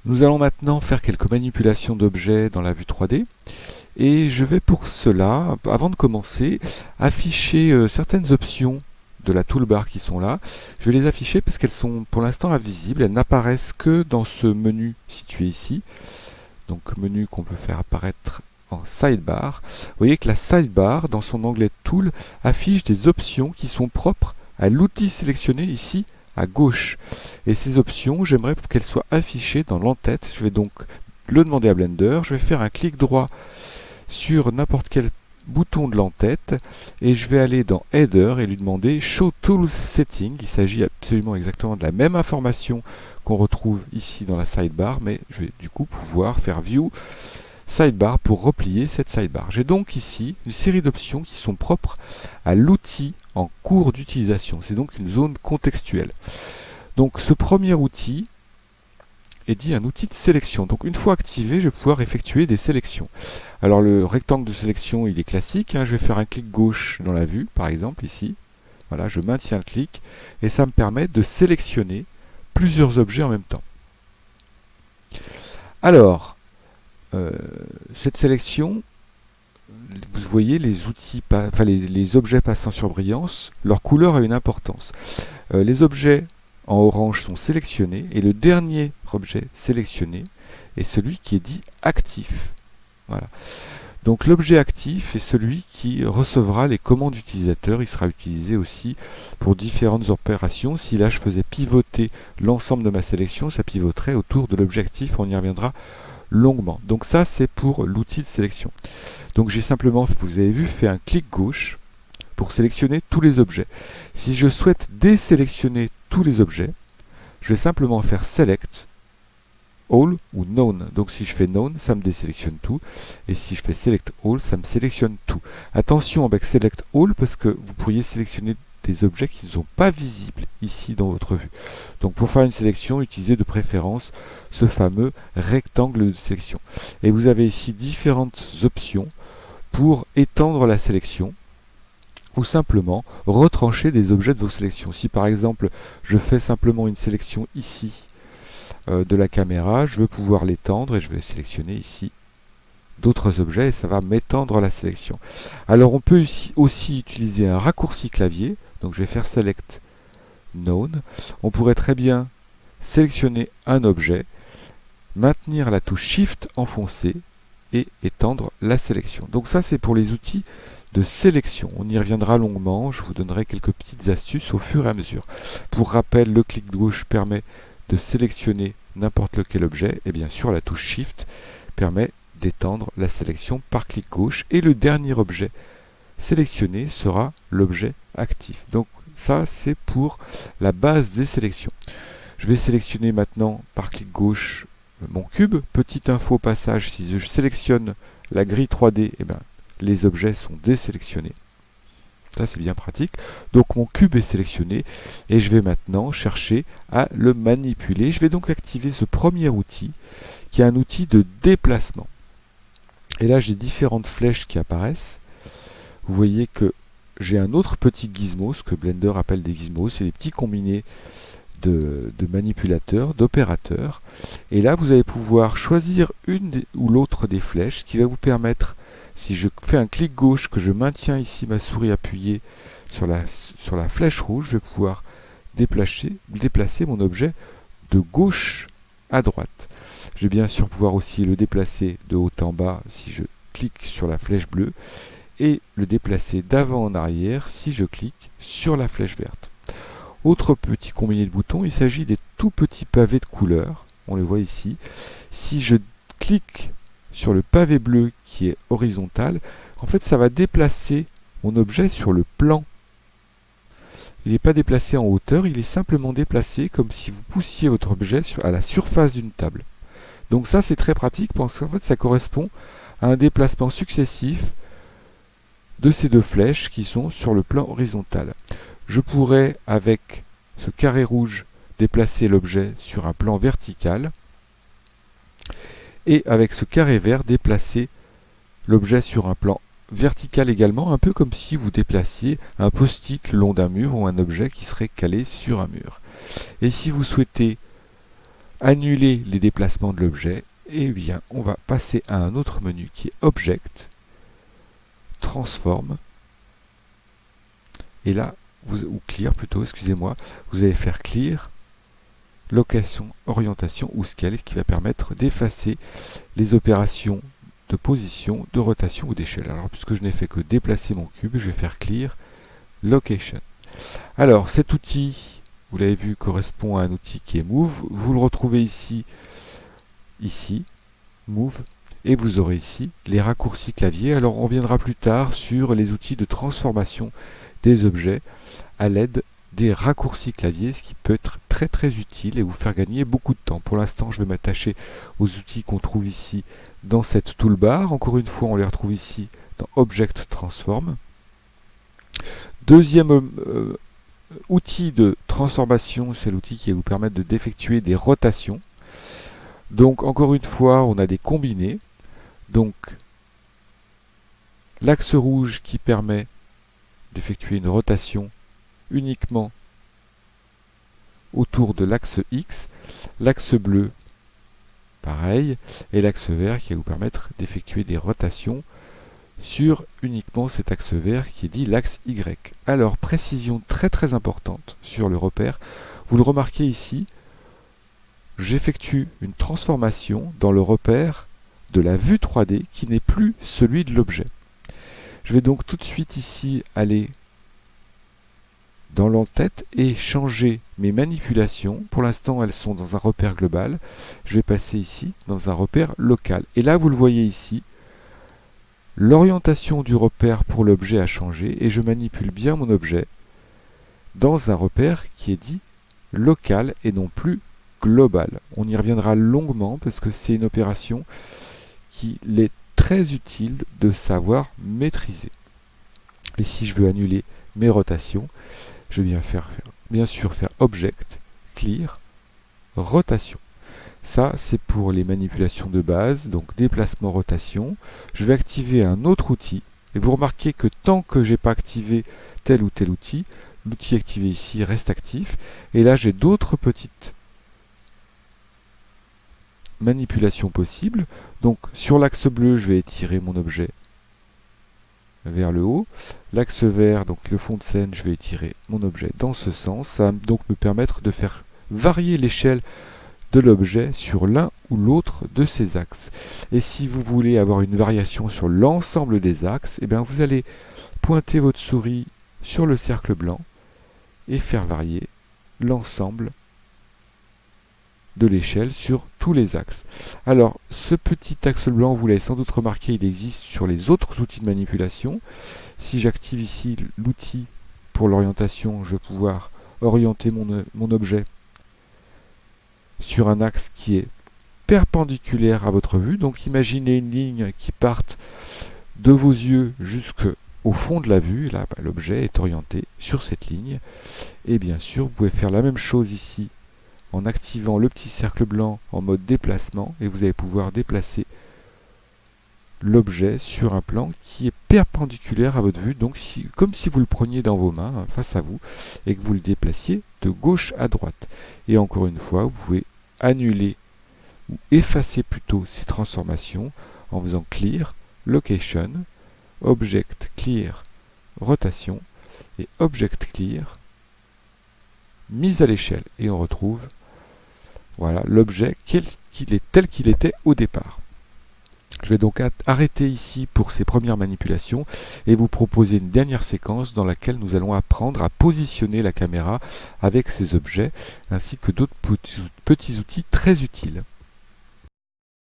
Nous allons maintenant faire quelques manipulations d'objets dans la vue 3D et je vais pour cela, avant de commencer, afficher certaines options de la toolbar qui sont là. Je vais les afficher parce qu'elles sont pour l'instant invisibles, elles n'apparaissent que dans ce menu situé ici. Donc menu qu'on peut faire apparaître en sidebar. Vous voyez que la sidebar, dans son onglet Tool, affiche des options qui sont propres à l'outil sélectionné ici à gauche. Et ces options, j'aimerais qu'elles soient affichées dans l'entête. Je vais donc le demander à Blender. Je vais faire un clic droit sur n'importe quel bouton de l'entête et je vais aller dans Header et lui demander Show Tools Setting. Il s'agit absolument exactement de la même information qu'on retrouve ici dans la sidebar, mais je vais du coup pouvoir faire View Sidebar pour replier cette sidebar. J'ai donc ici une série d'options qui sont propres à l'outil en cours d'utilisation. C'est donc une zone contextuelle. Donc ce premier outil est dit un outil de sélection. Donc une fois activé, je vais pouvoir effectuer des sélections. Alors le rectangle de sélection, il est classique. Je vais faire un clic gauche dans la vue, par exemple ici. Voilà, je maintiens le clic et ça me permet de sélectionner plusieurs objets en même temps. Alors, cette sélection, vous voyez les outils, les objets passant sur brillance, leur couleur a une importance. Les objets en orange sont sélectionnés et le dernier objet sélectionné est celui qui est dit actif. Voilà. Donc l'objet actif est celui qui recevra les commandes utilisateurs. Il sera utilisé aussi pour différentes opérations. Si là je faisais pivoter l'ensemble de ma sélection, ça pivoterait autour de l'objet actif. On y reviendra longuement. Donc ça c'est pour l'outil de sélection. Donc j'ai simplement, vous avez vu, fait un clic gauche pour sélectionner tous les objets. Si je souhaite désélectionner tous les objets, je vais simplement faire Select All ou None. Donc si je fais None, ça me désélectionne tout. Et si je fais Select All, ça me sélectionne tout. Attention avec Select All parce que vous pourriez sélectionner des objets qui ne sont pas visibles ici dans votre vue. Donc pour faire une sélection, utilisez de préférence ce fameux rectangle de sélection. Et vous avez ici différentes options pour étendre la sélection ou simplement retrancher des objets de vos sélections. Si par exemple je fais simplement une sélection ici de la caméra, je veux pouvoir l'étendre et je vais sélectionner ici d'autres objets et ça va m'étendre la sélection. Alors on peut aussi utiliser un raccourci clavier, donc je vais faire Select None. On pourrait très bien sélectionner un objet, maintenir la touche Shift enfoncée et étendre la sélection. Donc ça c'est pour les outils de sélection. On y reviendra longuement, je vous donnerai quelques petites astuces au fur et à mesure. Pour rappel, le clic gauche permet de sélectionner n'importe lequel objet et bien sûr la touche Shift permet d'étendre la sélection par clic gauche et le dernier objet sélectionné sera l'objet actif. Donc ça c'est pour la base des sélections. Je vais sélectionner maintenant par clic gauche mon cube. Petite info au passage, si je sélectionne la grille 3D, les objets sont désélectionnés. Ça c'est bien pratique. Donc mon cube est sélectionné et je vais maintenant chercher à le manipuler. Je vais donc activer ce premier outil qui est un outil de déplacement. Et là j'ai différentes flèches qui apparaissent. Vous voyez que j'ai un autre petit gizmo, ce que Blender appelle des gizmos, c'est des petits combinés de manipulateurs, d'opérateurs. Et là vous allez pouvoir choisir une ou l'autre des flèches qui va vous permettre, si je fais un clic gauche, que je maintiens ici ma souris appuyée sur la flèche rouge, je vais pouvoir déplacer mon objet de gauche à droite. Je vais bien sûr pouvoir aussi le déplacer de haut en bas si je clique sur la flèche bleue et le déplacer d'avant en arrière si je clique sur la flèche verte. Autre petit combiné de boutons, il s'agit des tout petits pavés de couleur, on les voit ici. Si je clique sur le pavé bleu qui est horizontal, en fait ça va déplacer mon objet sur le plan. Il n'est pas déplacé en hauteur, il est simplement déplacé comme si vous poussiez votre objet à la surface d'une table. Donc ça c'est très pratique parce qu'en fait ça correspond à un déplacement successif de ces deux flèches qui sont sur le plan horizontal. Je pourrais, avec ce carré rouge, déplacer l'objet sur un plan vertical et avec ce carré vert, déplacer l'objet sur un plan vertical également, un peu comme si vous déplaciez un post-it le long d'un mur ou un objet qui serait calé sur un mur. Et si vous souhaitez annuler les déplacements de l'objet, et bien on va passer à un autre menu qui est Object, Transform, et là, ou Clear plutôt, excusez-moi, vous allez faire Clear, Location, Orientation ou Scale, ce qui va permettre d'effacer les opérations de position, de rotation ou d'échelle. Alors puisque je n'ai fait que déplacer mon cube, je vais faire Clear, Location. Alors cet outil, vous l'avez vu, correspond à un outil qui est Move. Vous le retrouvez ici, Move, et vous aurez ici les raccourcis clavier. Alors on reviendra plus tard sur les outils de transformation des objets à l'aide des raccourcis clavier, ce qui peut être très très utile et vous faire gagner beaucoup de temps. Pour l'instant, je vais m'attacher aux outils qu'on trouve ici dans cette toolbar. Encore une fois, on les retrouve ici dans Object Transform. Deuxième outil de transformation, c'est l'outil qui va vous permettre d'effectuer des rotations. Donc encore une fois, on a des combinés. Donc l'axe rouge qui permet d'effectuer une rotation uniquement autour de l'axe X, l'axe bleu pareil, et l'axe vert qui va vous permettre d'effectuer des rotations sur uniquement cet axe vert qui est dit l'axe Y. Alors précision très très importante sur le repère, vous le remarquez ici, j'effectue une transformation dans le repère de la vue 3D qui n'est plus celui de l'objet. Je vais donc tout de suite ici aller dans l'entête et changer mes manipulations. Pour l'instant, elles sont dans un repère global. Je vais passer ici dans un repère local. Et là, vous le voyez ici, l'orientation du repère pour l'objet a changé et je manipule bien mon objet dans un repère qui est dit local et non plus global. On y reviendra longuement parce que c'est une opération qu'il est très utile de savoir maîtriser. Et si je veux annuler mes rotations, je vais bien sûr faire Object, Clear, Rotation. Ça, c'est pour les manipulations de base, donc déplacement, rotation. Je vais activer un autre outil, et vous remarquez que tant que je n'ai pas activé tel ou tel outil, l'outil activé ici reste actif. Et là, j'ai d'autres petites manipulations possibles. Donc, sur l'axe bleu, je vais étirer mon objet vers le haut. L'axe vert, donc le fond de scène, je vais étirer mon objet dans ce sens. Ça va donc me permettre de faire varier l'échelle de l'objet sur l'un ou l'autre de ces axes. Et si vous voulez avoir une variation sur l'ensemble des axes, eh bien vous allez pointer votre souris sur le cercle blanc et faire varier l'ensemble de l'échelle sur tous les axes. Alors, ce petit axe blanc, vous l'avez sans doute remarqué, il existe sur les autres outils de manipulation. Si j'active ici l'outil pour l'orientation, je vais pouvoir orienter mon objet sur un axe qui est perpendiculaire à votre vue. Donc imaginez une ligne qui parte de vos yeux jusqu'au fond de la vue. Là, l'objet est orienté sur cette ligne. Et bien sûr, vous pouvez faire la même chose ici en activant le petit cercle blanc en mode déplacement et vous allez pouvoir déplacer l'objet sur un plan qui est perpendiculaire à votre vue, donc comme si vous le preniez dans vos mains face à vous et que vous le déplaciez de gauche à droite. Et encore une fois, vous pouvez annuler ou effacer plutôt ces transformations en faisant Clear, Location, Object Clear, Rotation et Object Clear, mise à l'échelle. Et on retrouve voilà l'objet tel qu'il était au départ. Je vais donc arrêter ici pour ces premières manipulations et vous proposer une dernière séquence dans laquelle nous allons apprendre à positionner la caméra avec ces objets ainsi que d'autres petits outils très utiles.